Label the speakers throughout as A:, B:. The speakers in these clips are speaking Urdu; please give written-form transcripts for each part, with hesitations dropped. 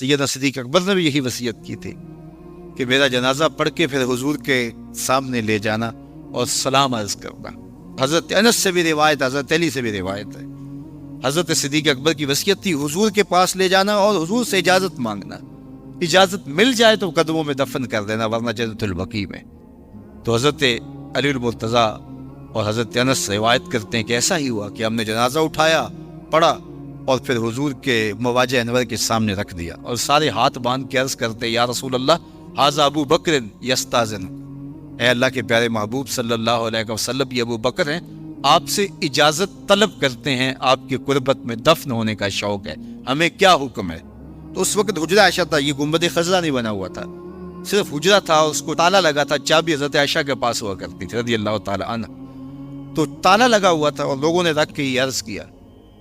A: سیدنا صدیق اکبر نے بھی یہی وصیت کی تھی کہ میرا جنازہ پڑھ کے پھر حضور کے سامنے لے جانا اور سلام عرض کرنا۔ حضرت انس سے بھی روایت، حضرت علی سے بھی روایت ہے، حضرت صدیق اکبر کی وصیت تھی حضور کے پاس لے جانا اور حضور سے اجازت مانگنا، اجازت مل جائے تو قدموں میں دفن کر دینا ورنہ جنت البقیع میں۔ تو حضرت علی المرتضیٰ اور حضرت انس روایت کرتے ہیں کہ ایسا ہی ہوا کہ ہم نے جنازہ اٹھایا، پڑھا اور پھر حضور کے مواجہ انور کے سامنے رکھ دیا اور سارے ہاتھ باندھ کے عرض کرتے یا رسول اللہ ھذا ابو بکر یستاذن، اے اللہ کے پیارے محبوب صلی اللہ علیہ وسلم، یہ ابو بکر ہیں، آپ سے اجازت طلب کرتے ہیں، آپ کی قربت میں دفن ہونے کا شوق ہے، ہمیں کیا حکم ہے؟ تو اس وقت حجرہ عائشہ تھا، یہ گنبد خضرا نہیں بنا ہوا تھا، صرف حجرہ تھا، اس کو تالا لگا تھا، چابی حضرت عائشہ کے پاس ہوا کرتی تھی رضی اللہ تعالی عنہ، تو تالا لگا ہوا تھا اور لوگوں نے رکھ کے یہ عرض کیا،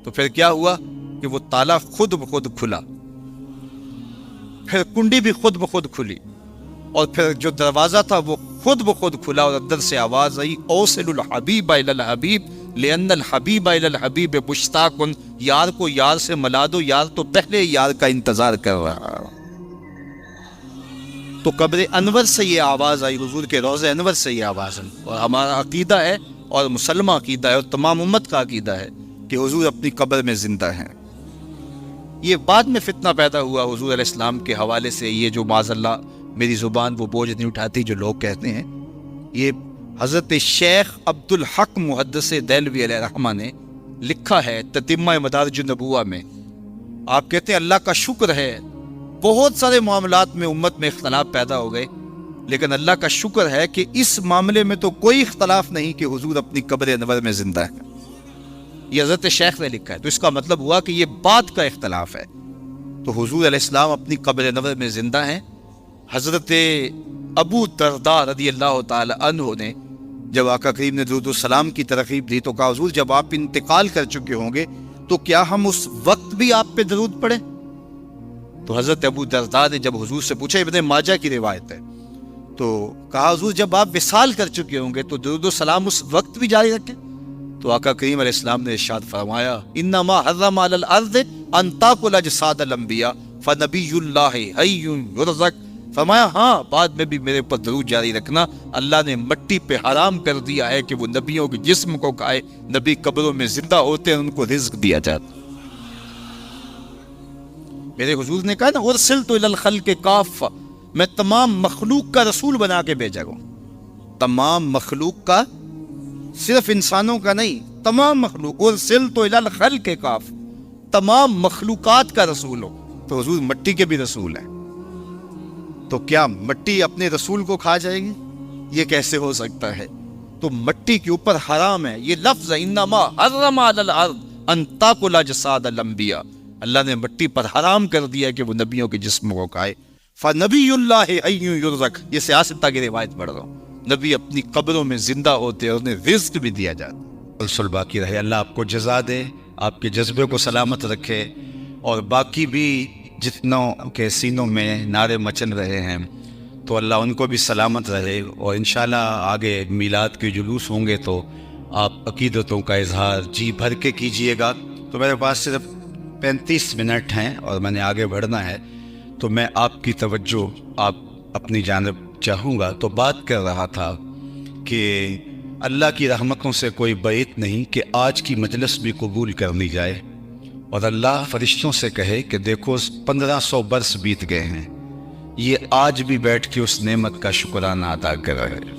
A: تو پھر کیا ہوا کہ وہ تالا خود بخود کھلا، پھر کنڈی بھی خود بخود کھلی، اور پھر جو دروازہ تھا وہ خود بخود کھلا اور اندر سے آواز آئی اوصل الحبیب الی الحبیب لان الحبیب الی الحبیب مشتاق، یار کو یار سے ملا دو، یار تو پہلے یار کا انتظار کر رہا۔ تو قبر انور سے یہ آواز آئی، حضور کے روضہ انور سے یہ آواز آئی، اور ہمارا عقیدہ ہے اور مسلمہ عقیدہ ہے اور تمام امت کا عقیدہ ہے کہ حضور اپنی قبر میں زندہ ہیں۔ یہ بعد میں فتنہ پیدا ہوا حضور علیہ السلام کے حوالے سے، یہ جو معاذ اللہ میری زبان وہ بوجھ نہیں اٹھاتی جو لوگ کہتے ہیں، یہ حضرت شیخ عبد الحق محدث دہلوی علیہ رحمہ نے لکھا ہے تتمہ مدارج النبوہ میں۔ آپ کہتے ہیں اللہ کا شکر ہے، بہت سارے معاملات میں امت میں اختلاف پیدا ہو گئے، لیکن اللہ کا شکر ہے کہ اس معاملے میں تو کوئی اختلاف نہیں کہ حضور اپنی قبر انور میں زندہ ہے۔ یہ حضرت شیخ نے لکھا ہے، تو اس کا مطلب ہوا کہ یہ بات کا اختلاف ہے۔ تو حضور علیہ السلام اپنی قبر انور میں زندہ ہیں۔ حضرت ابو درداء رضی اللہ تعالی عنہ نے جب آقا کریم نے درود السلام کی ترغیب دی تو کہا حضور جب آپ انتقال کر چکے ہوں گے تو کیا ہم اس وقت بھی آپ پہ درود پڑھیں؟ تو حضرت ابو درداء نے جب حضور سے پوچھا، ابن ماجہ کی روایت ہے، تو کہا حضور جب آپ وصال کر چکے ہوں گے تو درود السلام اس وقت بھی جاری رکھیں؟ تو آقا کریم علیہ السلام نے ارشاد فرمایا انما حرم علی الارض ان تاکل اجساد الانبیاء فنبی اللہ حی یرزق، فرمایا ہاں بعد میں بھی میرے پر درود جاری رکھنا، اللہ نے مٹی پہ حرام کر دیا ہے کہ وہ نبیوں کے جسم کو کھائے، نبی قبروں میں زندہ ہوتے ہیں ان کو رزق دیا جاتا۔ میرے حضور نے کہا نا ارسلت الی الخلق کافہ، میں تمام مخلوق کا رسول بنا کے بھیجا ہوں، تمام مخلوق کا، صرف انسانوں کا نہیں، تمام مخلوق، ارسلت الی الخلق کافہ، تمام مخلوقات کا رسول ہو۔ تو حضور مٹی کے بھی رسول ہیں، تو کیا مٹی اپنے رسول کو کھا جائے گی؟ یہ کیسے ہو سکتا ہے؟ تو مٹی کے اوپر حرام ہے، یہ لفظ ہے انما حرم علی الارض ان تاکل اجساد الانبیاء، اللہ نے مٹی پر حرام کر دیا کہ وہ نبیوں کے جسم کو کھائے۔ فنبی اللہ حی یرزق، یہ سیاستہ کی روایت پڑھ رہا ہوں، نبی اپنی قبروں میں زندہ ہوتے اور انہیں رزق بھی دیا جاتا۔ سلسل باقی رہے، اللہ آپ کو جزا دے، آپ کے جذبے کو سلامت رکھے، اور باقی بھی جتنوں کے سینوں میں نعرے مچل رہے ہیں تو اللہ ان کو بھی سلامت رہے، اور انشاءاللہ آگے میلاد کے جلوس ہوں گے تو آپ عقیدتوں کا اظہار جی بھر کے کیجئے گا۔ تو میرے پاس صرف 35 منٹ ہیں اور میں نے آگے بڑھنا ہے، تو میں آپ کی توجہ آپ اپنی جانب چاہوں گا۔ تو بات کر رہا تھا کہ اللہ کی رحمتوں سے کوئی بعید نہیں کہ آج کی مجلس بھی قبول کر لی جائے، اور اللہ فرشتوں سے کہے کہ دیکھو 1500 برس بیت گئے ہیں، یہ آج بھی بیٹھ کے اس نعمت کا شکرانہ ادا کر رہے ہیں،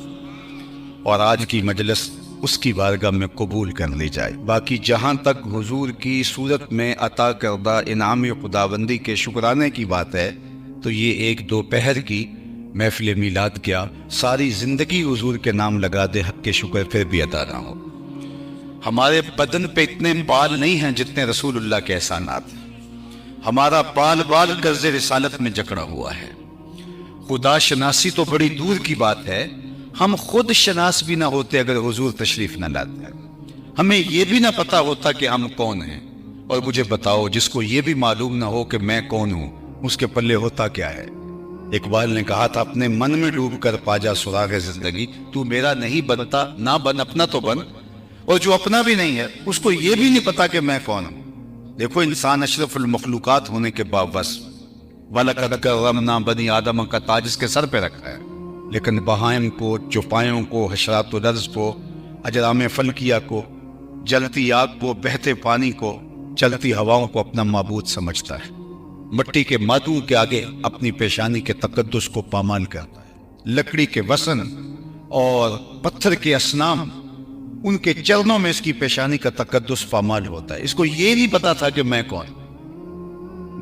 A: اور آج کی مجلس اس کی بارگاہ میں قبول کر لی جائے۔ باقی جہاں تک حضور کی صورت میں عطا کردہ انعام خداوندی کے شکرانے کی بات ہے، تو یہ ایک دوپہر کی محفل میلاد کیا، ساری زندگی حضور کے نام لگا دے، حق کے شکر پھر بھی ادا نہ ہو۔ ہمارے بدن پہ اتنے بال نہیں ہیں جتنے رسول اللہ کے احسانات ہیں، ہمارا بال بال قرض رسالت میں جکڑا ہوا ہے۔ خدا شناسی تو بڑی دور کی بات ہے، ہم خود شناس بھی نہ ہوتے اگر حضور تشریف نہ لاتے، ہمیں یہ بھی نہ پتا ہوتا کہ ہم کون ہیں۔ اور مجھے بتاؤ جس کو یہ بھی معلوم نہ ہو کہ میں کون ہوں، اس کے پلے ہوتا کیا ہے؟ اقبال نے کہا تھا اپنے من میں ڈوب کر پا جا سراغ زندگی، تو میرا نہیں بنتا نہ بن اپنا تو بن، اور جو اپنا بھی نہیں ہے اس کو یہ بھی نہیں پتا کہ میں کون ہوں۔ دیکھو انسان اشرف المخلوقات ہونے کے باوجود
B: وَلَقَدْ كَرَّمْنَا بَنِي آدَمَ کا تاج اس کے سر پہ رکھا ہے، لیکن بہائم کو، چوپایوں کو، حشرات الارض کو، اجرام فلکیہ کو، جلتی آگ کو، بہتے پانی کو، چلتی ہواؤں کو اپنا معبود سمجھتا ہے۔ مٹی کے مادوں کے آگے اپنی پیشانی کے تقدس کو پامال کرتا ہے۔ لکڑی کے وزن اور پتھر کے اصنام، ان کے چرنوں میں اس کی پیشانی کا تقدس پامال ہوتا ہے۔ اس کو یہ نہیں پتا تھا کہ میں کون،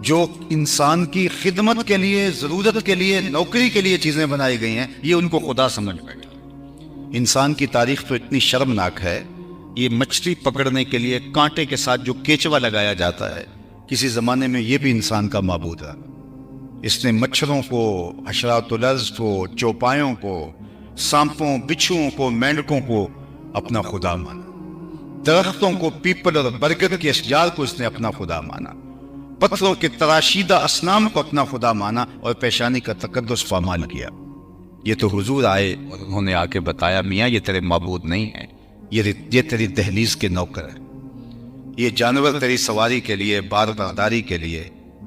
B: جو انسان کی خدمت کے لیے، ضرورت کے لیے، نوکری کے لیے چیزیں بنائی گئی ہیں، یہ ان کو خدا سمجھ بیٹھا۔ انسان کی تاریخ تو اتنی شرمناک ہے، یہ مچھلی پکڑنے کے لیے کانٹے کے ساتھ جو کیچوا لگایا جاتا ہے، کسی زمانے میں یہ بھی انسان کا معبود ہے۔ اس نے مچھروں کو، حشرات الارض کو، چوپایوں کو، سانپوں، بچھوؤں کو، مینڈکوں کو اپنا خدا مانا۔ درختوں کو، پیپل اور برگد کے اشجار کو اس نے اپنا خدا مانا۔ پتھروں کے تراشیدہ اصنام کو اپنا خدا مانا اور پیشانی کا تقدس پامال کیا۔ یہ تو حضور آئے اور انہوں نے آ کے بتایا، میاں یہ تیرے معبود نہیں ہے، یہ تیری دہلیز کے نوکر ہے۔ یہ جانور تیری سواری کے لیے، بار برداری کے لیے،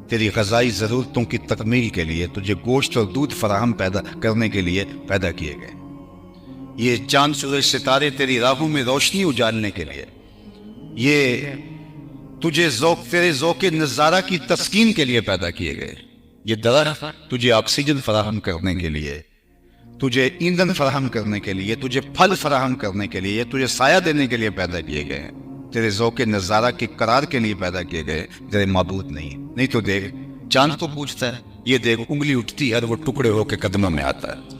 B: تیری غذائی ضرورتوں کی تکمیل کے لیے، تجھے گوشت اور دودھ فراہم پیدا کرنے کے لیے پیدا کیے گئے۔ یہ چاند، سورج، ستارے تیری راہوں میں روشنی اجالنے کے لیے، یہ تجھے تیرے ذوق نظارہ کی تسکین کے لیے پیدا کیے گئے۔ یہ درخت تجھے آکسیجن فراہم کرنے کے لیے، تجھے ایندھن فراہم کرنے کے لیے، تجھے پھل فراہم کرنے کے لیے، تجھے سایہ دینے کے لیے پیدا کیے گئے ہیں۔ تیرے ذوق نظارہ کے قرار کے لیے پیدا کیے گئے، تیرے معبود نہیں تو دیکھ، چاند کو پوچھتا ہے، یہ دیکھ انگلی اٹھتی ہے اور وہ ٹکڑے ہو کے قدموں میں آتا ہے۔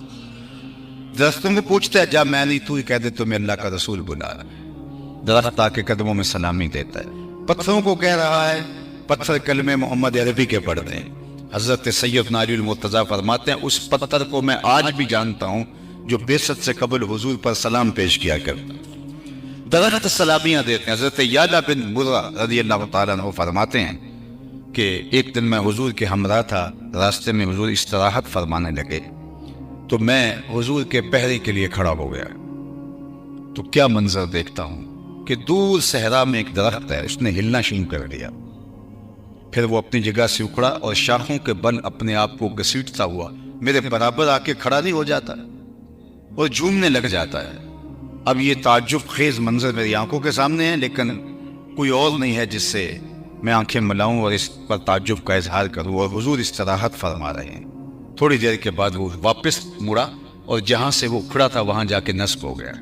B: درختوں کو پوچھتا ہے، جا میں نہیں، تو ہی کہہ دے تو میں اللہ کا رسول بلا رہا ہے۔ درخت آ کے قدموں میں سلامی دیتا ہے۔ پتھروں کو کہہ رہا ہے، پتھر کلمہ محمد عربی کے پڑھتے ہیں۔ حضرت سیدنا علی المرتضیٰ فرماتے ہیں، اس پتھر کو میں آج بھی جانتا ہوں جو بعثت سے قبل حضور پر سلام پیش کیا کرتا۔ درخت سلامیاں دیتے ہیں۔ حضرت یعلا بن مرہ رضی اللہ تعالیٰ عنہ فرماتے ہیں کہ ایک دن میں حضور کے ہمراہ تھا، راستے میں حضور استراحت فرمانے لگے تو میں حضور کے پہرے کے لیے کھڑا ہو گیا۔ تو کیا منظر دیکھتا ہوں کہ دور صحرا میں ایک درخت ہے، اس نے ہلنا شروع کر دیا۔ پھر وہ اپنی جگہ سے اکھڑا اور شاخوں کے بل اپنے آپ کو گھسیٹتا ہوا میرے برابر آ کے کھڑا نہیں ہو جاتا اور جھومنے لگ جاتا ہے۔ اب یہ تعجب خیز منظر میری آنکھوں کے سامنے ہے، لیکن کوئی اور نہیں ہے جس سے میں آنکھیں ملاؤں اور اس پر تعجب کا اظہار کروں، اور حضور استراحت فرما رہے ہیں۔ تھوڑی دیر کے بعد وہ واپس مڑا اور جہاں سے وہ کھڑا تھا وہاں جا کے نصب ہو گیا۔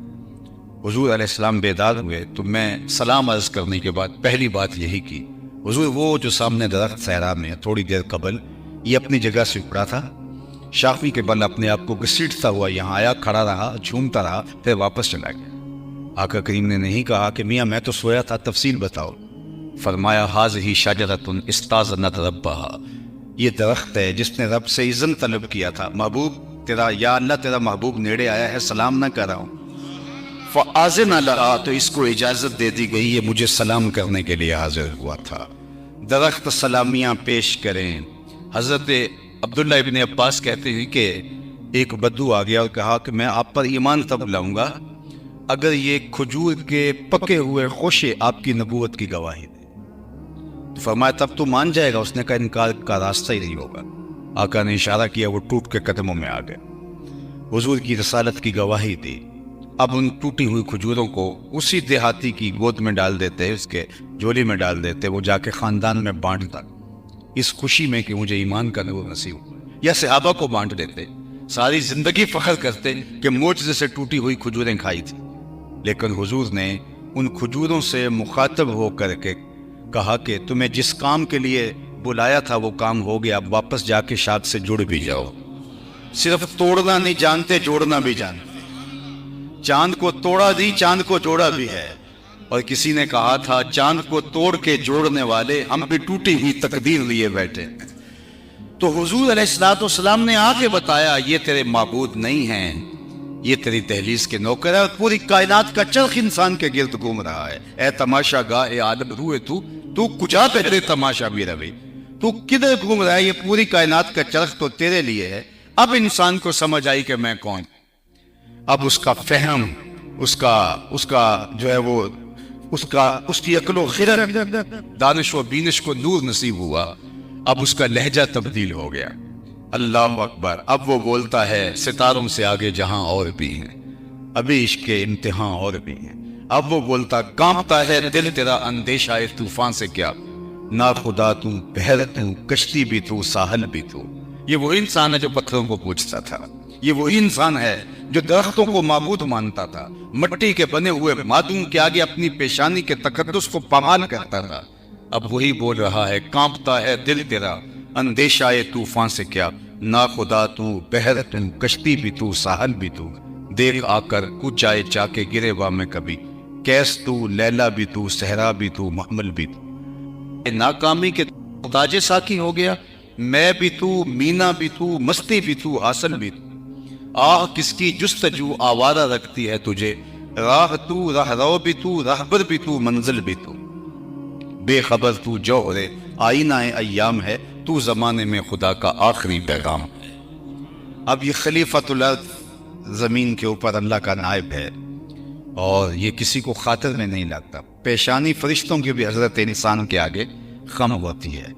B: حضور علیہ السلام بیدار ہوئے تو میں سلام عرض کرنے کے بعد پہلی بات یہی کی، حضور وہ جو سامنے درخت صحرا میں تھوڑی دیر قبل یہ اپنی جگہ سے اکھڑا تھا، شاخی کے بل اپنے آپ کو گھسیٹتا ہوا یہاں آیا، کھڑا رہا، جھومتا رہا، پھر واپس چلا گیا۔ آقا کریم نے نہیں کہا کہ میاں میں تو سویا تھا، تفصیل بتاؤ۔ فرمایا، ھذہ شجرۃ استاذنت ربھا، یہ درخت ہے جس نے رب سے اذن طلب کیا تھا، محبوب تیرا، یا اللہ تیرا محبوب نیڑے آیا ہے، سلام نہ کر رہا ہوں، فآذن لہا، تو اس کو اجازت دے دی گئی، یہ مجھے سلام کرنے کے لیے حاضر ہوا تھا۔ درخت سلامیاں پیش کریں۔ حضرت عبداللہ ابن عباس کہتے ہیں کہ ایک بدو آ گیا اور کہا کہ میں آپ پر ایمان تب لاؤں گا اگر یہ کھجور کے پکے ہوئے خوشے آپ کی نبوت کی گواہی دے۔ تو فرمایا تب تو مان جائے گا۔ اس نے کہا انکار کا راستہ ہی نہیں ہوگا۔ آقا نے اشارہ کیا، وہ ٹوٹ کے قدموں میں آ گئے، حضور کی رسالت کی گواہی دی۔ اب ان ٹوٹی ہوئی کھجوروں کو اسی دیہاتی کی گود میں ڈال دیتے، اس کے جولی میں ڈال دیتے، وہ جا کے خاندان میں بانٹتا اس خوشی میں کہ مجھے ایمان کا نور نصیب ہوا، یا صحابہ کو بانٹ دیتے، ساری زندگی فخر کرتے کہ معجزے سے ٹوٹی ہوئی کھجوریں کھائی تھی۔ لیکن حضور نے ان کھجوروں سے مخاطب ہو کر کے کہا کہ تمہیں جس کام کے لیے بلایا تھا وہ کام ہو گیا، اب واپس جا کے شاخ سے جڑ بھی جاؤ۔ صرف توڑنا نہیں جانتے، جوڑنا بھی جانتے۔ چاند کو توڑا نہیں، چاند کو جوڑا بھی ہے۔ اور کسی نے کہا تھا چاند کو توڑ کے جوڑنے والے ہم بھی ٹوٹی ہوئی تقدیر لیے بیٹھے۔ تو حضور علیہ السلام نے آ کے بتایا یہ تیرے معبود نہیں ہیں، یہ تیری دہلیز کے نوکر ہے، اور پوری کائنات کا چرخ انسان کے گرد گھوم رہا ہے۔ اے تماشا گاہ اے عالم روئے تو کجا پہلے تماشا بھی روی، تو کدھر گھوم رہا ہے؟ یہ پوری کائنات کا چرخ تو تیرے لیے ہے۔ اب انسان کو سمجھ آئی کہ میں کون، اب اس کا فہم، اس کا جو ہے وہ اس کی عقل و خرد، دانش و بینش کو نور نصیب ہوا۔ اب اس کا لہجہ تبدیل ہو گیا. اللہ اکبر. اب وہ بولتا ہے ستاروں سے آگے جہاں اور بھی ہیں, ابھی عشق کے امتحان اور بھی ہیں. اب وہ بولتا کانپتا ہے دل تیرا اندیشہ طوفان سے کیا, نا خدا تو بحر تو کشتی بھی تو ساحل بھی تو. یہ وہ انسان ہے جو پتھروں کو پوچھتا تھا, یہ وہی انسان ہے جو درختوں کو معبود مانتا تھا, مٹی کے بنے ہوئے معدوم کے آگے اپنی پیشانی کے تقدس کو پامال کرتا تھا. اب وہی بول رہا ہے کانپتا ہے دل تیرا اندیشہ طوفان سے کیا, نا خدا تو بحر تو کشتی بھی تو ساحل بھی تو. دیکھ آ کر کچھ آئے چا کے گرے وا میں کبھی, کیس تو لیلا بھی تو صحرا بھی تو محمل بھی تو. ناکامی کے تاج ساکی ہو گیا, میں بھی تو مینا بھی تو مستی بھی تو حاصل بھی تو. آہ کس کی جستجو آوارہ رکھتی ہے تجھے, راہ تو راہ رو بھی تو راہبر بھی تو منزل بھی تو. بے خبر تو جوہر آئینہ ایام ہے, تو زمانے میں خدا کا آخری پیغام ہے. اب یہ خلیفۃ الارض, زمین کے اوپر اللہ کا نائب ہے, اور یہ کسی کو خاطر میں نہیں لگتا. پیشانی فرشتوں کی بھی حضرت انسان کے آگے خم ہوتی ہے,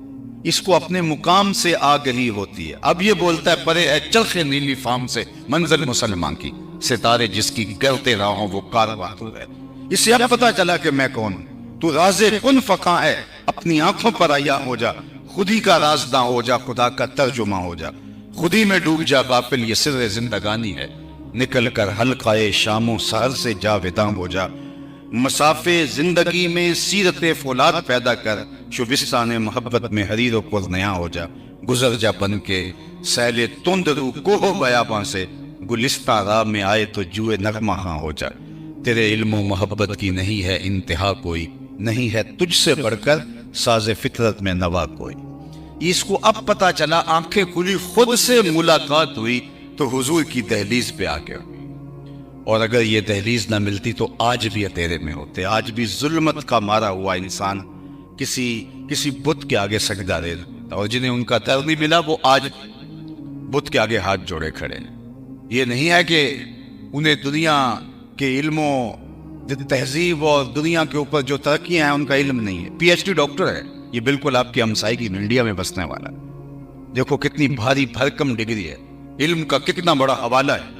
B: اس کو اپنے مقام سے آگہی ہوتی ہے. اب یہ بولتا ہے پرے اے چرخ نیلی فام سے منزل مسلمان کی, ستارے جس کی گرتے راہوں وہ کارواں تو ہے. اسے اب پتا چلا کہ میں کون ہوں. تو راز کن فقاں ہے, اپنی آنکھوں پر عیاں ہو جا, خودی کا رازداں ہو جا, خدا کا ترجمہ ہو جا, خودی میں ڈوب جا غافل, یہ سر زندگانی ہے. نکل کر حلقہ شام و سحر سے جاوداں ہو جا, مسافے زندگی میں سیرت فولاد پیدا کر, شبستان محبت میں حریر و پرنیا ہو جا. گزر جا بن کے سیل تند رو کوہ بیاباں سے, گلستہ راہ میں آئے تو جوئے نغمہ ہاں ہو جا. تیرے علم و محبت کی نہیں ہے انتہا کوئی, نہیں ہے تجھ سے بڑھ کر ساز فطرت میں نوا کوئی. اس کو اب پتا چلا, آنکھیں کھلی, خود سے ملاقات ہوئی تو حضور کی دہلیز پہ آ گیا. اور اگر یہ دہلیز نہ ملتی تو آج بھی اندھیرے میں ہوتے, آج بھی ظلمت کا مارا ہوا انسان کسی بت کے آگے سجدہ دے دیتا, اور جنہیں ان کا در نہیں ملا وہ آج بت کے آگے ہاتھ جوڑے کھڑے ہیں. یہ نہیں ہے کہ انہیں دنیا کے علم و تہذیب اور دنیا کے اوپر جو ترقیاں ہیں ان کا علم نہیں ہے. پی ایچ ڈی ڈاکٹر ہے, یہ بالکل آپ کی ہمسائی کی انڈیا میں بسنے والا ہے. دیکھو کتنی بھاری بھرکم ڈگری ہے, علم کا کتنا بڑا حوالہ ہے,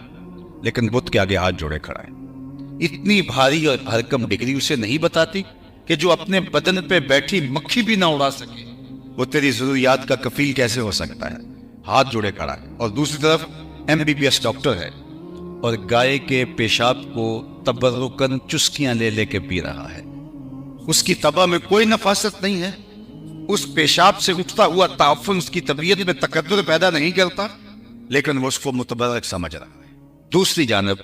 B: لیکن بت کے آگے ہاتھ جوڑے کھڑا ہے. اتنی بھاری اور بھرکم ڈگری اسے نہیں بتاتی کہ جو اپنے بدن پہ بیٹھی مکھی بھی نہ اڑا سکے وہ تیری ضروریات کا کفیل کیسے ہو سکتا ہے. ہاتھ جوڑے کھڑا ہے. اور دوسری طرف M B B S doctor ہے, اور گائے کے پیشاب کو تبرکن چسکیاں لے لے کے پی رہا ہے. اس کی طبع میں کوئی نفاست نہیں ہے, اس پیشاب سے اٹھتا ہوا تعفن اس کی طبیعت میں تقدر پیدا نہیں کرتا, لیکن وہ اس کو متبرک سمجھ رہا ہے. دوسری جانب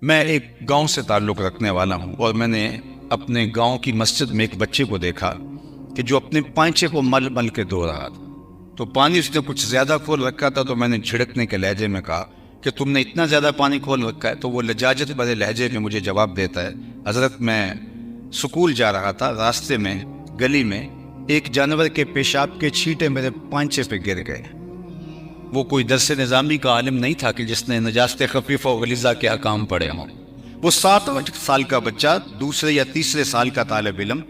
B: میں ایک گاؤں سے تعلق رکھنے والا ہوں, اور میں نے اپنے گاؤں کی مسجد میں ایک بچے کو دیکھا کہ جو اپنے پائنچے کو مل مل کے دھو رہا تھا. تو پانی اس نے کچھ زیادہ کھول رکھا تھا, تو میں نے جھڑکنے کے لہجے میں کہا کہ تم نے اتنا زیادہ پانی کھول رکھا ہے. تو وہ لجاجت بھرے لہجے میں مجھے جواب دیتا ہے, حضرت میں سکول جا رہا تھا, راستے میں گلی میں ایک جانور کے پیشاب کے چھینٹے میرے پائنچے پہ گر گئے. وہ کوئی درس نظامی کا عالم نہیں تھا کہ جس نے نجاست خفیفہ و غلیظہ کے احکام پڑھے ہوں. وہ 7 سال کا بچہ, دوسرے یا تیسرے سال کا طالب علم,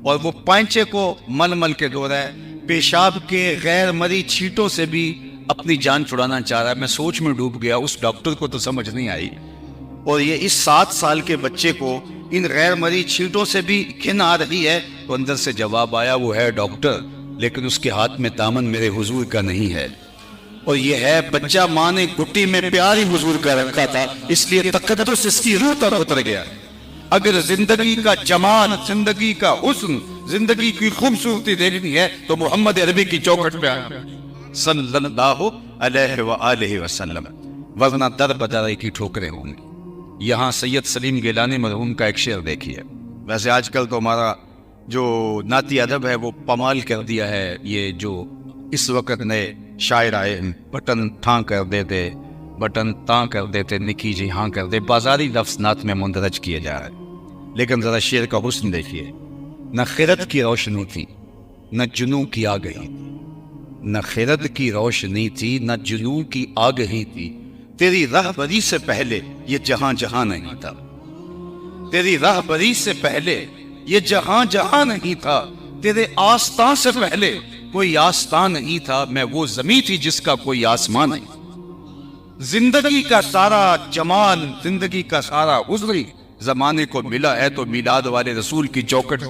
B: اور وہ پائنچے کو مل مل کے دھو رہا ہے, پیشاب کے غیر مری چھینٹوں سے بھی اپنی جان چھڑانا چاہ رہا ہے. میں سوچ میں ڈوب گیا, اس ڈاکٹر کو تو سمجھ نہیں آئی, اور یہ اس 7 سال کے بچے کو ان غیر مری چھینٹوں سے بھی گھن آ رہی ہے. تو اندر سے جواب آیا, وہ ہے ڈاکٹر, لیکن اس کے ہاتھ میں دامن میرے حضور کا نہیں ہے, اور یہ ہے بچہ ماں نے گھٹی میں پیاری حضور کا رکھا تھا, اس لیے تقدس اس کی روح تک اتر گیا. اگر زندگی کا جمال, زندگی کا حسن, زندگی کی خوبصورتی دیکھنی ہے تو محمد عربی کی چوکھٹ پہ آیا صلی اللہ علیہ وآلہ وسلم, ورنہ در بدر کی ٹھوکریں ہوں گی. یہاں سید سلیم گیلانی مرحوم کا ایک شعر دیکھیے. ویسے آج کل تو ہمارا جو نعتی ادب ہے وہ پمال کر دیا ہے. یہ جو اس وقت نئے شاعر آئے, بٹن تھاں کر دیتے, بٹن تاں کر دیتے, نکی جی ہاں کر دے, بازاری لفظ نعت میں مندرج کیے جا رہے. لیکن ذرا شعر کا حسن دیکھیے. نہ خرد کی روشنی تھی نہ جنوں کی آگہی تھی, نہ خرد کی روشنی تھی نہ جنوں کی آگہی تھی, تیری راہبری سے پہلے یہ جہاں جہاں نہیں تھا, تیری راہبری سے پہلے یہ جہاں جہاں نہیں تھا, تیرے آستاں سے پہلے کوئی آستان نہیں تھا، میں وہ زمین تھی جس کا کوئی آسمان نہیں. زندگی کا سارا جمال، زندگی کا سارا حسن زمانے کو ملا ہے تو میلاد والے رسول کی چوکٹ.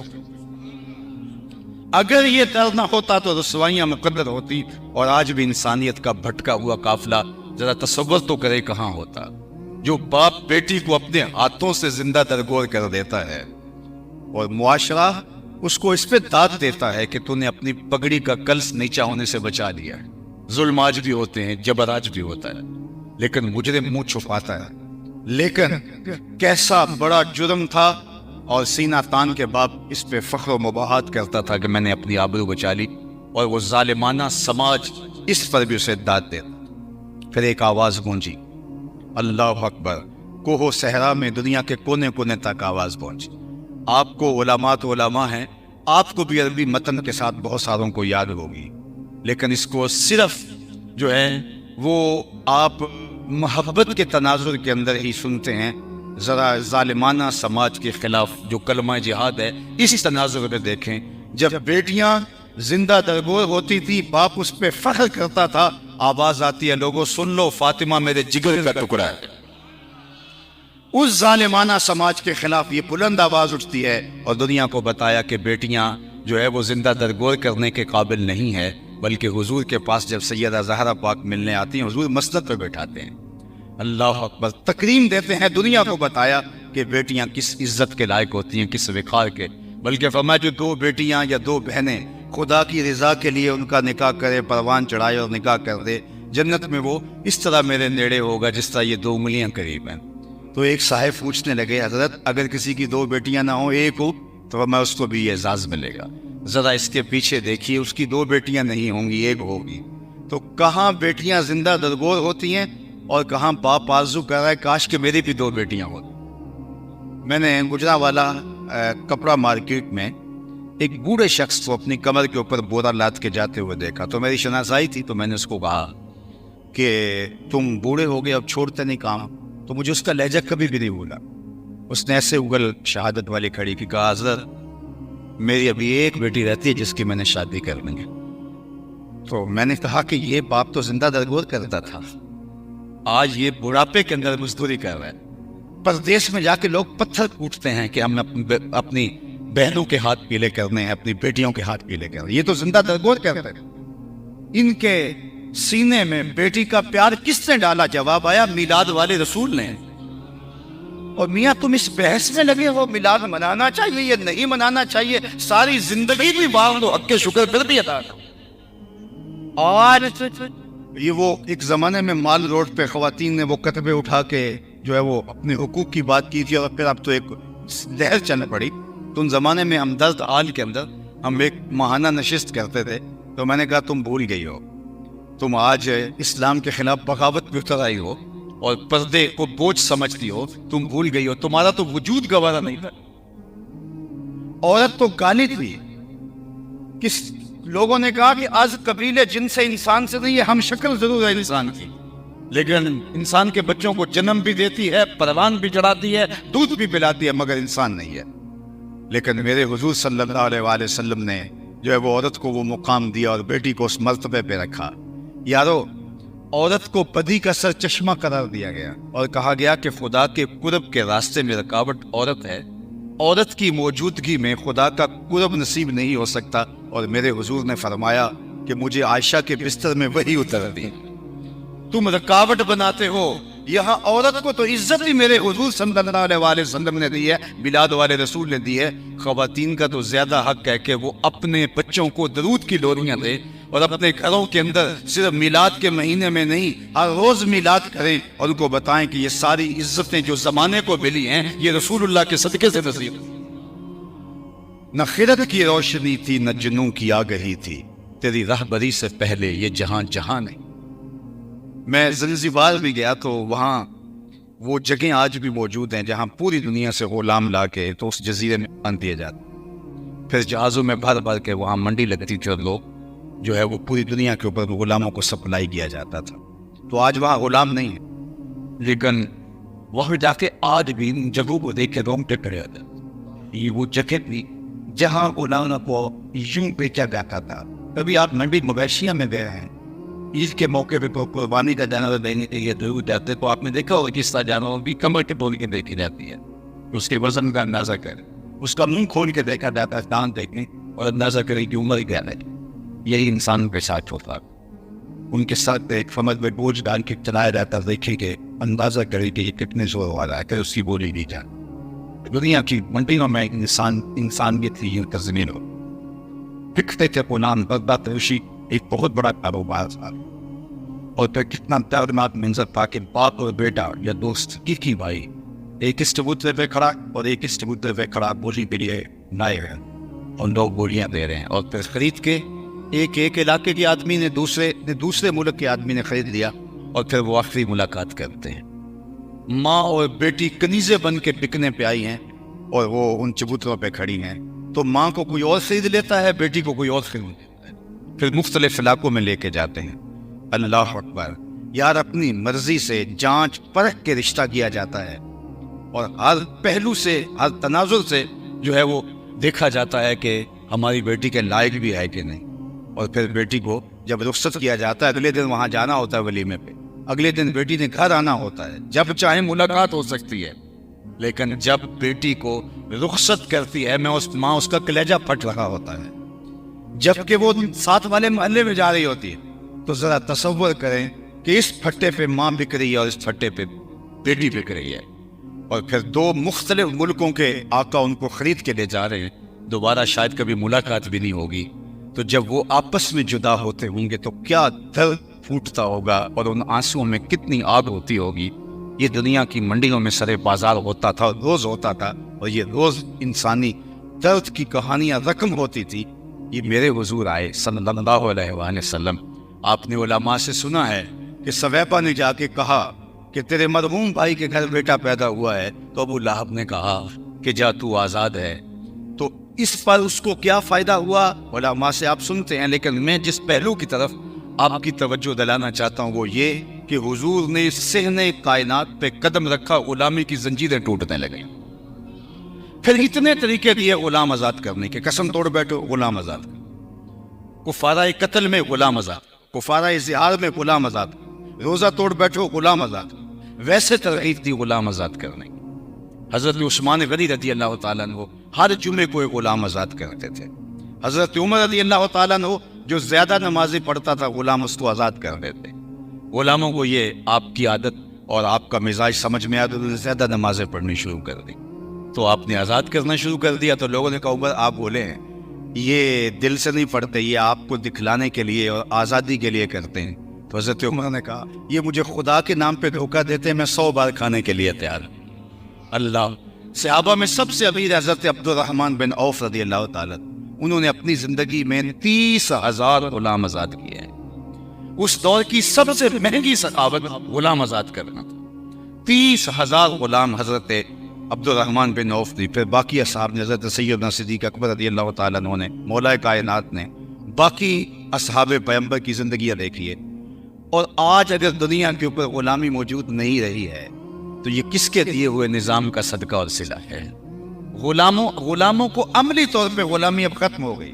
B: اگر یہ درد نہ ہوتا تو رسوائیاں مقدر ہوتی، اور آج بھی انسانیت کا بھٹکا ہوا قافلہ ذرا تصور تو کرے کہاں ہوتا. جو باپ بیٹی کو اپنے ہاتھوں سے زندہ درگور کر دیتا ہے اور معاشرہ اس کو اس پہ داد دیتا ہے کہ تو نے اپنی پگڑی کا کلس نیچا ہونے سے بچا لیا ہے. ظلم آج بھی ہوتے ہیں، جبر آج بھی ہوتا ہے، لیکن مجرم منہ چھپاتا ہے. لیکن کیسا بڑا جرم تھا، اور سینہ تان کے باپ اس پہ فخر و مباحات کرتا تھا کہ میں نے اپنی آبرو بچا لی، اور وہ ظالمانہ سماج اس پر بھی اسے داد دیتا. پھر ایک آواز گونجی، اللہ اکبر. کوہ صحرا میں دنیا کے کونے کونے تک آواز پہنچی. آپ کو علماء تو علماء ہیں، آپ کو بھی عربی متن کے ساتھ بہت ساروں کو یاد ہوگی، لیکن اس کو صرف جو ہے وہ آپ محبت کے تناظر کے اندر ہی سنتے ہیں. ذرا ظالمانہ سماج کے خلاف جو کلمہ جہاد ہے اس تناظر میں دیکھیں. جب بیٹیاں زندہ درگور ہوتی تھی، باپ اس پہ فخر کرتا تھا. آواز آتی ہے، لوگوں سن لو، فاطمہ میرے جگر کا ٹکڑا ہے. اس ظالمانہ سماج کے خلاف یہ بلند آواز اٹھتی ہے، اور دنیا کو بتایا کہ بیٹیاں جو ہے وہ زندہ درگور کرنے کے قابل نہیں ہے. بلکہ حضور کے پاس جب سیدہ زہرا پاک ملنے آتی ہیں، حضور مسند پہ بیٹھاتے ہیں. اللہ اکبر، تکریم دیتے ہیں. دنیا کو بتایا کہ بیٹیاں کس عزت کے لائق ہوتی ہیں، کس وقار کے. بلکہ فرمایا جو دو بیٹیاں یا دو بہنیں خدا کی رضا کے لیے ان کا نکاح کرے، پروان چڑھائے اور نکاح کر دے، جنت میں وہ اس طرح میرے نیڑے ہوگا جس طرح یہ 2 انگلیاں قریب ہیں. تو ایک صاحب پوچھنے لگے، حضرت اگر کسی کی 2 بیٹیاں نہ ہوں، ایک ہو، تو میں اس کو بھی یہ اعزاز ملے گا. ذرا اس کے پیچھے دیکھیے، اس کی 2 بیٹیاں نہیں ہوں گی، ایک ہوگی. تو کہاں بیٹیاں زندہ درگور ہوتی ہیں، اور کہاں باپ آرزو کر رہا ہے کاش کہ میری بھی 2 بیٹیاں ہوتی. میں نے گجرانوالا کپڑا مارکیٹ میں ایک بوڑھے شخص کو اپنی کمر کے اوپر بورا لاد کے جاتے ہوئے دیکھا. تو میری شناسائی تھی، تو میں نے اس کو کہا کہ تم بوڑھے ہو گئے، اب چھوڑتے نہیں کام. تو مجھے اس کا لہجہ کبھی بھی نہیں بھولا. اس نے ایسے اگل شہادت والی کھڑی کی، کہا حضرت میری ابھی ایک بیٹی رہتی ہے جس کی میں نے شادی کرنی ہے. تو میں نے کہا کہ یہ باپ تو زندہ درگور کرتا تھا، آج یہ بڑھاپے کے اندر مزدوری کر رہا ہے. پردیس میں جا کے لوگ پتھر کوٹتے ہیں کہ ہم اپنی بہنوں کے ہاتھ پیلے کرنے ہیں، اپنی بیٹیوں کے ہاتھ پیلے کرنے. یہ تو زندہ درگور کرتے ہیں. ان کے سینے میں بیٹی کا پیار کس نے ڈالا؟ جواب آیا، میلاد والے رسول نے. اور میاں تم اس بحث میں لگے ہو میلاد منانا چاہیے یا نہیں منانا چاہیے، ساری زندگی بھی باغ دو، حق کے شکر پھر بھی ادا کرو. اور یہ وہ ایک زمانے میں مال روڈ پہ خواتین نے وہ کتبے اٹھا کے جو ہے وہ اپنے حقوق کی بات کی تھی، اور پھر اب تو ایک لہر چلنے پڑی. تو ان زمانے میں ہمدرد آل کے اندر ہم ایک ماہانہ نشست کرتے تھے. تو میں نے کہا تم بھول گئی ہو، تم آج اسلام کے خلاف بغاوت میں اتر آئی ہو اور پردے کو بوجھ سمجھتی ہو. تم بھول گئی ہو، تمہارا تو وجود گوارا نہیں تھا. عورت تو گالی تھی. کس لوگوں نے کہا کہ آج قبیلے جن سے انسان سے نہیں ہے، ہم شکل ضرور ہے انسان کی، لیکن انسان کے بچوں کو جنم بھی دیتی ہے، پروان بھی چڑھاتی ہے، دودھ بھی پلاتی ہے، مگر انسان نہیں ہے. لیکن میرے حضور صلی اللہ علیہ وآلہ وسلم نے جو ہے وہ عورت کو وہ مقام دیا اور بیٹی کو اس مرتبے پہ رکھا. یارو، عورت کو بدی کا سر چشمہ قرار دیا گیا اور کہا گیا کہ خدا کے قرب کے راستے میں رکاوٹ عورت ہے. عورت کی موجودگی میں خدا کا قرب نصیب نہیں ہو سکتا. اور میرے حضور نے فرمایا کہ مجھے عائشہ کے بستر میں وہی اتر دی. تم رکاوٹ بناتے ہو. یہاں عورت کو تو عزت ہی میرے حضور صلی اللہ علیہ وآلہ وسلم نے دی ہے، میلاد والے رسول نے دی ہے. خواتین کا تو زیادہ حق ہے کہ وہ اپنے بچوں کو درود کی ڈوریاں دے، اور اپنے گھروں کے اندر صرف میلاد کے مہینے میں نہیں، ہر روز میلاد کریں اور ان کو بتائیں کہ یہ ساری عزتیں جو زمانے کو ملی ہیں یہ رسول اللہ کے صدقے سے نصیب. نہ خرد کی روشنی تھی، نہ جنوں کی آگہی تھی، تیری رہبری سے پہلے یہ جہاں جہاں نہیں. میں زنزبار بھی گیا تو وہاں وہ جگہیں آج بھی موجود ہیں جہاں پوری دنیا سے غلام لا کے تو اس جزیرے میں باندھ دیے جاتے. پھر جہازوں میں بھر بھر کے وہاں منڈی لگتی تھی اور لوگ جو ہے وہ پوری دنیا کے اوپر غلاموں کو سپلائی کیا جاتا تھا. تو آج وہاں غلام نہیں ہے، لیکن وہاں جا کے آج بھی ان جگہوں کو دیکھ کے رونگٹے کھڑے ہوتے ہیں. یہ وہ جگہ تھی جہاں غلاموں کو یوں بیچا جاتا تھا، کبھی آپ منڈی مویشیاں میں گئے ہیں، عید کے موقع پہ قربانی کا جانور دینے کے لیے ضرور جاتے تو آپ نے دیکھا ہوگا کس طرح جانوروں کی کمر کے بول کے دیکھی جاتی ہے، اس کے وزن کا اندازہ کریں، اس کا منہ کھول کے دیکھا جاتا ہے، دانت دیکھیں اور اندازہ کریں کہ عمر کیا ہے۔ یہی انسان کے ساتھ ہوتا ہے، ان کے ساتھ ایک فمد میں بوجھ ڈال کے چلایا جاتا ہے، دیکھیں کہ اندازہ کریں کہ یہ کتنے زور والا ہے کہ اس کی بولی نہیں جائے۔ دنیا کی منڈیوں میں انسانیت کی زمین ہو پکتے تھے غلام بغداد ترشی ایک بہت بڑا کاروبار تھا، اور پھر کتنا دردناک منظر تھا کہ باپ اور بیٹا یا دوست کی بھائی ایک اس چبوترے پہ کھڑا اور ایک اس چبوترے پہ کھڑا بولی کے لیے لائے ہیں اور لوگ بولیاں دے رہے ہیں، اور پھر خرید کے ایک علاقے کے آدمی نے دوسرے ملک کے آدمی نے خرید لیا، اور پھر وہ آخری ملاقات کرتے ہیں۔ ماں اور بیٹی کنیزیں بن کے بکنے پہ آئی ہیں اور وہ ان چبوتروں پہ کھڑی ہیں، تو ماں کو کوئی اور خرید لیتا ہے، بیٹی کو کوئی اور خرید لیتا ہے، پھر مختلف علاقوں میں لے کے جاتے ہیں۔ اللہ اکبر! یار اپنی مرضی سے جانچ پرکھ کے رشتہ کیا جاتا ہے، اور ہر پہلو سے، ہر تناظر سے جو ہے وہ دیکھا جاتا ہے کہ ہماری بیٹی کے لائق بھی ہے کہ نہیں، اور پھر بیٹی کو جب رخصت کیا جاتا ہے اگلے دن وہاں جانا ہوتا ہے ولیمے پہ، اگلے دن بیٹی نے گھر آنا ہوتا ہے، جب چاہے ملاقات ہو سکتی ہے، لیکن جب بیٹی کو رخصت کرتی ہے ماں اس کا کلیجہ پھٹ رہا ہوتا ہے، جبکہ وہ ساتھ والے محلے میں جا رہی ہوتی ہے۔ تو ذرا تصور کریں کہ اس پھٹے پہ ماں بک رہی ہے اور اس پھٹے پہ بیٹی بک رہی ہے، اور پھر دو مختلف ملکوں کے آقا ان کو خرید کے لے جا رہے ہیں، دوبارہ شاید کبھی ملاقات بھی نہیں ہوگی، تو جب وہ آپس میں جدا ہوتے ہوں گے تو کیا درد پھوٹتا ہوگا اور ان آنسوؤں میں کتنی آگ ہوتی ہوگی۔ یہ دنیا کی منڈیوں میں سرے بازار ہوتا تھا، روز ہوتا تھا، اور یہ روز انسانی درد کی کہانیاں رقم ہوتی تھی۔ یہ میرے حضور آئے صلی اللہ علیہ وآلہ وسلم، آپ نے علماء سے سنا ہے کہ سویبہ نے جا کے کہا کہ تیرے مرحوم بھائی کے گھر بیٹا پیدا ہوا ہے، تو ابو لہب نے کہا کہ جا تو آزاد ہے۔ تو اس پر اس کو کیا فائدہ ہوا علماء سے آپ سنتے ہیں، لیکن میں جس پہلو کی طرف آپ کی توجہ دلانا چاہتا ہوں وہ یہ کہ حضور نے صحنِ کائنات پہ قدم رکھا، غلامی کی زنجیریں ٹوٹنے لگیں، پھر اتنے طریقے دیے غلام آزاد کرنے کے، قسم توڑ بیٹھو غلام آزاد، کفارہ قتل میں غلام آزاد، کفارہ زہار میں غلام آزاد، روزہ توڑ بیٹھو غلام آزاد، ویسے ترغیب دی غلام آزاد کرنے کی۔ حضرت عثمان غنی رضی اللہ تعالیٰ عنہ ہر جمعے کو ایک غلام آزاد کرتے تھے، حضرت عمر رضی اللہ تعالیٰ عنہ جو زیادہ نمازیں پڑھتا تھا غلام اس کو آزاد کر دیتے۔ غلاموں کو یہ آپ کی عادت اور آپ کا مزاج سمجھ میں آیا تو انہوں نے زیادہ نمازیں پڑھنی شروع کر دی، تو آپ نے آزاد کرنا شروع کر دیا۔ تو لوگوں نے کہا عمر آپ بولے ہیں یہ دل سے نہیں پڑھتے، یہ آپ کو دکھلانے کے لیے اور آزادی کے لیے کرتے ہیں۔ تو حضرت عمر نے کہا یہ مجھے خدا کے نام پہ دھوکہ دیتے ہیں، میں 100 بار کھانے کے لیے تیار ہوں۔ اللہ! صحابہ میں سب سے امیر حضرت عبد الرحمن بن عوف رضی اللہ تعالیٰ، انہوں نے اپنی زندگی میں 30,000 غلام آزاد کیے ہیں۔ اس دور کی سب سے مہنگی ثقافت غلام آزاد کرنا تھا۔ 30,000 غلام حضرت عبد الرحمن بن عوف نے، پھر باقی اصحاب نے، حضرت سیدنا صدیق اکبر رضی اللہ تعالیٰ عنہ نے، مولا کائنات نے، باقی اصحاب پیغمبر کی زندگیاں دیکھی ہے۔ اور آج اگر دنیا کے اوپر غلامی موجود نہیں رہی ہے تو یہ کس کے دیے ہوئے نظام کا صدقہ اور صلہ ہے؟ غلاموں کو عملی طور پہ غلامی اب ختم ہو گئی،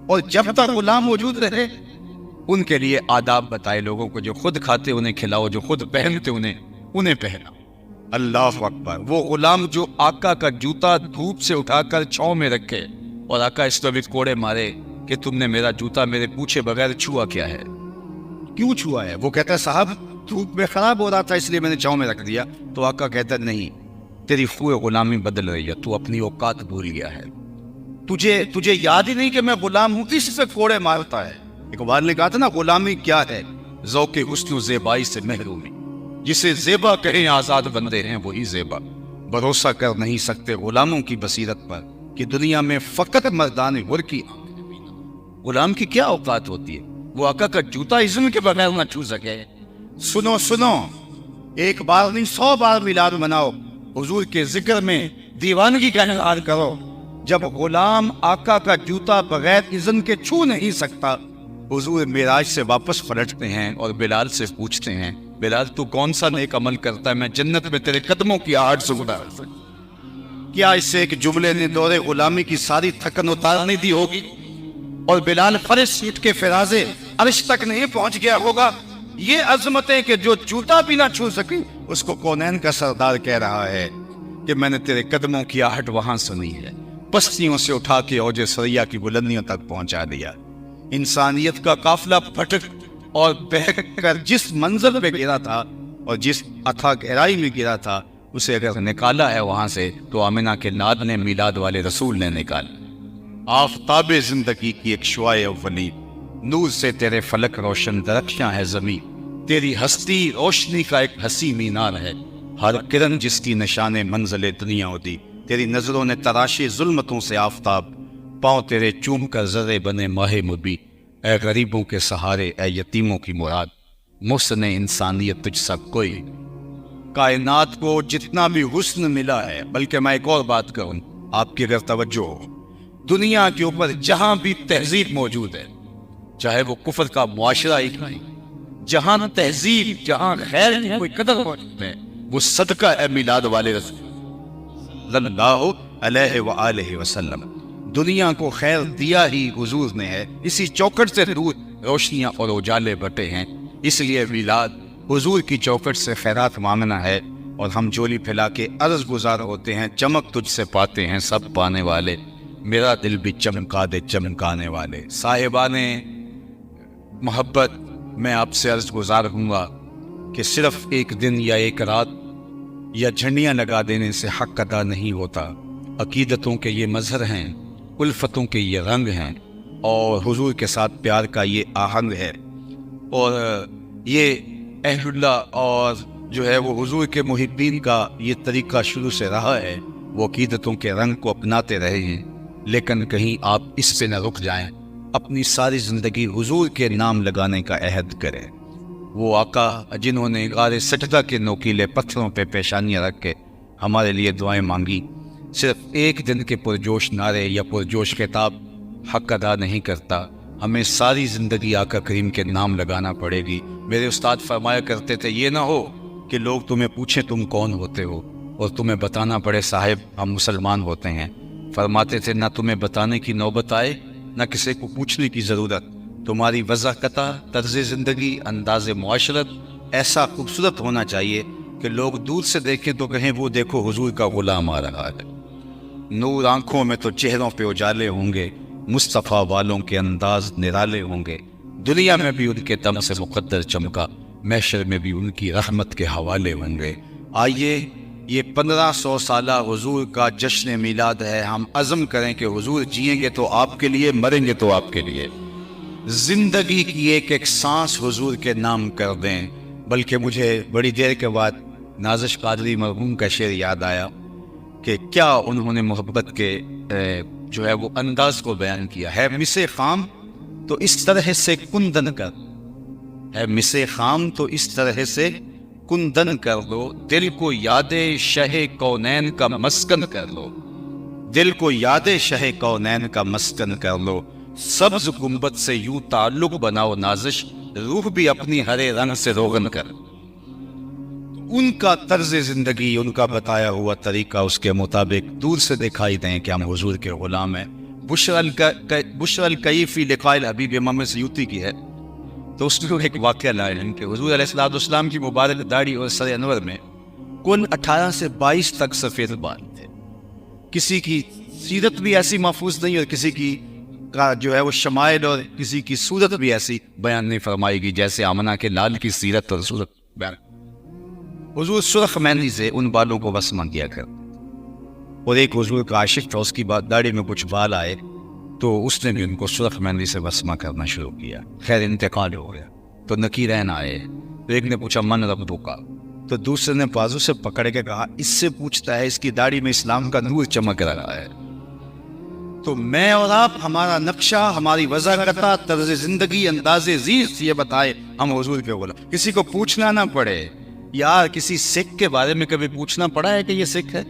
B: اور جب تک غلام موجود رہے ان کے لیے آداب بتائے لوگوں کو، جو خود کھاتے انہیں کھلاؤ، جو خود پہنتے انہیں پہناؤ۔ اللہ اکبر! وہ غلام جو آقا کا جوتا دھوپ سے اٹھا کر چھاؤں میں رکھے اور آقا اس طرح بھی کوڑے مارے کہ تم نے میرا جوتا میرے پوچھے بغیر چھوا کیا ہے، کیوں چھوا ہے؟ وہ کہتا ہے صاحب دھوپ میں خراب ہو رہا تھا اس لیے میں نے چھاؤں میں رکھ دیا۔ تو آقا کہتا ہے نہیں، تیری خوئے غلامی بدل رہی ہے، تو اپنی اوقات بھول گیا ہے، تجھے یاد ہی نہیں کہ میں غلام ہوں، کس سے کوڑے مارتا ہے۔ اقبال نے کہا تھا نا غلامی کیا ہے؟ ذوق حسن و زیبائی سے محرومی، جسے زیبا کہیں آزاد بندے ہیں وہی زیبا، بھروسہ کر نہیں سکتے غلاموں کی بصیرت پر کہ دنیا میں فقط مردان غر کی غلام کی کیا اوقات ہوتی ہے؟ وہ آقا کا جوتا اذن کے بغیر نہ چھو سکے۔ سنو، ایک بار نہیں 100 بار میلاد مناؤ، حضور کے ذکر میں دیوانگی کا اظہار کرو۔ جب غلام آقا کا جوتا بغیر اذن کے چھو نہیں سکتا، حضور معراج سے واپس پلٹتے ہیں اور بلال سے پوچھتے ہیں بلال تو کون سا نیک عمل کرتا ہے، میں جنت میں تیرے قدموں کی آہٹ سنتا ہوں۔ کیا اس سے ایک جملے نے دور غلامی کی ساری تھکن اتار نہیں دی ہوگی؟ اور بلال فرش سیٹ کے فرازے عرش تک نہیں پہنچ گیا ہوگا. یہ عظمتیں کہ جو جوتا بھی نہ چھو سکی, اس کو کونین کا سردار کہہ رہا ہے کہ میں نے تیرے قدموں کی آہٹ وہاں سنی ہے, پستیوں سے اٹھا کے اوج ثریا کی بلندیوں تک پہنچا دیا. انسانیت کا قافلہ پھٹک اور بہک کر جس منزل پہ گرا تھا اور جس اتھا گہرائی میں گرا تھا, اسے اگر نکالا ہے وہاں سے تو آمنہ کے ناد نے, میلاد والے رسول نے نکالا. آفتاب زندگی کی ایک شعاع اولی, نور سے تیرے فلک روشن درخشاں ہے زمین, تیری ہستی روشنی کا ایک حسی مینار ہے, ہر کرن جس کی نشان منزل دنیا ہوتی. تیری نظروں نے تراشی ظلمتوں سے آفتاب, پاؤں تیرے چوم کر ذرے بنے ماہ مبی. اے غریبوں کے سہارے, اے یتیموں کی مراد, محسن انسانیت تجھ سا کوئی. کائنات کو جتنا بھی حسن ملا ہے, بلکہ میں ایک اور بات کہوں, آپ کی اگر توجہ ہو, دنیا کے اوپر جہاں بھی تہذیب موجود ہے, چاہے وہ کفر کا معاشرہ ہی نہیں, جہاں تہذیب, جہاں خیر کی کوئی قدر موجود ہے, وہ صدقہ ہے میلاد والے رسول صلی اللہ علیہ وآلہ وسلم. دنیا کو خیر دیا ہی حضور نے ہے, اسی چوکٹ سے دور روشنیاں اور اجالے بٹے ہیں. اس لیے میلاد حضور کی چوکٹ سے خیرات مانگنا ہے, اور ہم جولی پھیلا کے عرض گزار ہوتے ہیں, چمک تجھ سے پاتے ہیں سب پانے والے, میرا دل بھی چمکا دے چمکانے والے. صاحبان محبت, میں آپ سے عرض گزار ہوں گا کہ صرف ایک دن یا ایک رات یا جھنڈیاں لگا دینے سے حق ادا نہیں ہوتا. عقیدتوں کے یہ مظہر ہیں, الفتوں کے یہ رنگ ہیں, اور حضور کے ساتھ پیار کا یہ آہنگ ہے, اور یہ اہل اللہ اور جو ہے وہ حضور کے محبین کا یہ طریقہ شروع سے رہا ہے. وہ عقیدتوں کے رنگ کو اپناتے رہے ہیں, لیکن کہیں آپ اس پہ نہ رک جائیں, اپنی ساری زندگی حضور کے نام لگانے کا عہد کریں. وہ آقا جنہوں نے غار سجدہ کے نوکیلے پتھروں پہ پیشانیاں رکھ کے ہمارے لیے دعائیں مانگی, صرف ایک دن کے پرجوش نعرے یا پرجوش خطاب حق ادا نہیں کرتا. ہمیں ساری زندگی آقا کریم کے نام لگانا پڑے گی. میرے استاد فرمایا کرتے تھے, یہ نہ ہو کہ لوگ تمہیں پوچھیں تم کون ہوتے ہو, اور تمہیں بتانا پڑے صاحب ہم مسلمان ہوتے ہیں. فرماتے تھے, نہ تمہیں بتانے کی نوبت آئے, نہ کسی کو پوچھنے کی ضرورت. تمہاری وضاحت, طرز زندگی, انداز معاشرت ایسا خوبصورت ہونا چاہیے کہ لوگ دور سے دیکھیں تو کہیں وہ دیکھو حضور کا غلام آ رہا ہے. نور آنکھوں میں تو چہروں پہ اجالے ہوں گے, مصطفیٰ والوں کے انداز نرالے ہوں گے. دنیا میں بھی ان کے دم سے مقدر چمکا, محشر میں بھی ان کی رحمت کے حوالے ہوں گے. آئیے یہ 1500 سالہ حضور کا جشن میلاد ہے, ہم عزم کریں کہ حضور جئیں گے تو آپ کے لیے, مریں گے تو آپ کے لیے. زندگی کی ایک ایک سانس حضور کے نام کر دیں. بلکہ مجھے بڑی دیر کے بعد نازش قادری مرحوم کا شعر یاد آیا کہ کیا انہوں نے محبت کے جو ہے وہ انداز کو بیان کیا ہے. مسے خام تو اس طرح سے کندن کر, ہے مسے خام تو اس طرح سے کندن کر لو, دل کو یاد شہ کونین کا مسکن کر لو, دل کو یاد شہ کونین کا مسکن کر لو. سبز گنبد سے یوں تعلق بناؤ نازش, روح بھی اپنی ہرے رنگ سے روغن کر. ان کا طرز زندگی, ان کا بتایا ہوا طریقہ, اس کے مطابق دور سے دکھائی دیں کہ ہم حضور کے غلام ہیں. بشر الکیفی لقائل حبیب امام سیوطی کی ہے, تو اس میں ایک واقعہ لائے ہیں کہ حضور علیہ السلام کی مبارک داڑھی اور سر انور میں کل 18 سے 22 تک سفید بال تھے. کسی کی سیرت بھی ایسی محفوظ نہیں, اور کسی کی کا جو ہے وہ شمائل اور کسی کی صورت بھی ایسی بیان نہیں فرمائی گئی جیسے آمنہ کے لال کی سیرت اور صورت بیان. حضور سرخ مہندی سے ان بالوں کو وسمہ کیا کر, اور ایک حضور کا عاشق تھا, اس کی بات داڑھی میں کچھ بال آئے تو اس نے بھی ان کو سرخ مہندی سے وسمہ کرنا شروع کیا. خیر انتقال ہو گیا تو نکیرین آئے, تو ایک نے پوچھا من ربک, تو دوسرے نے بازو سے پکڑ کے کہا اس سے پوچھتا ہے, اس کی داڑھی میں اسلام کا نور چمک رہا ہے. تو میں اور آپ, ہمارا نقشہ, ہماری وضاحت, طرز زندگی, انداز زیست یہ بتائے ہم حضور کے غلام. کسی کو پوچھنا نہ پڑے. یار کسی سکھ کے بارے میں کبھی پوچھنا پڑا ہے کہ یہ سکھ ہے؟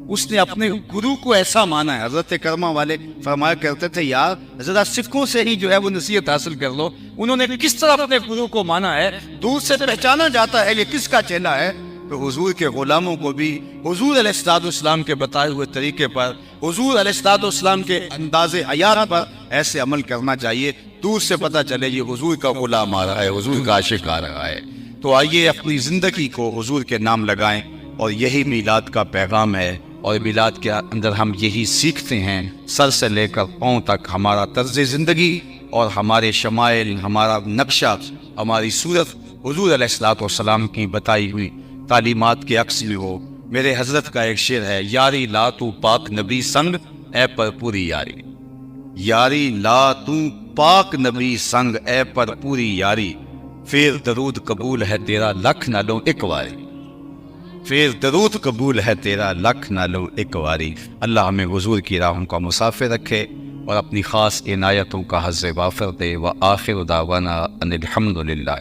B: اس نے اپنے گرو کو ایسا مانا ہے. حضرت کرما والے فرمایا کرتے تھے یار ذرا سکھوں سے ہی جو ہے وہ نصیحت حاصل کر لو, انہوں نے کس طرح اپنے گرو کو مانا ہے. دور سے پہچانا جاتا ہے یہ کس کا چیلا ہے. تو حضور کے غلاموں کو بھی حضور علیہ السلام کے بتائے ہوئے طریقے پر، حضور علیہ السلام کے انداز حیات پر ایسے عمل کرنا چاہیے، دور سے پتہ چلے یہ حضور کا غلام آ رہا ہے، حضور کا عاشق آ رہا ہے۔ تو آئیے اپنی زندگی کو حضور کے نام لگائیں، اور یہی میلاد کا پیغام ہے، اور میلاد کے اندر ہم یہی سیکھتے ہیں، سر سے لے کر پاؤں تک ہمارا طرز زندگی اور ہمارے شمائل، ہمارا نقشہ، ہماری صورت حضور علیہ السلام کی بتائی ہوئی تعلیمات کے عکس بھی ہو۔ میرے حضرت کا ایک شعر ہے، یاری لا تو پاک نبی سنگ اے پر پوری یاری، یاری لا تو پاک نبی سنگ اے پر پوری یاری، پھر درود قبول ہے تیرا لکھ نہ لو ایک واری، پھر درود قبول ہے تیرا لکھ نہ لو ایک واری۔ اللہ ہمیں حضور کی راہوں کا مسافر رکھے اور اپنی خاص عنایتوں کا حظ وافر دے۔ وآخر دعوانا ان الحمد للہ۔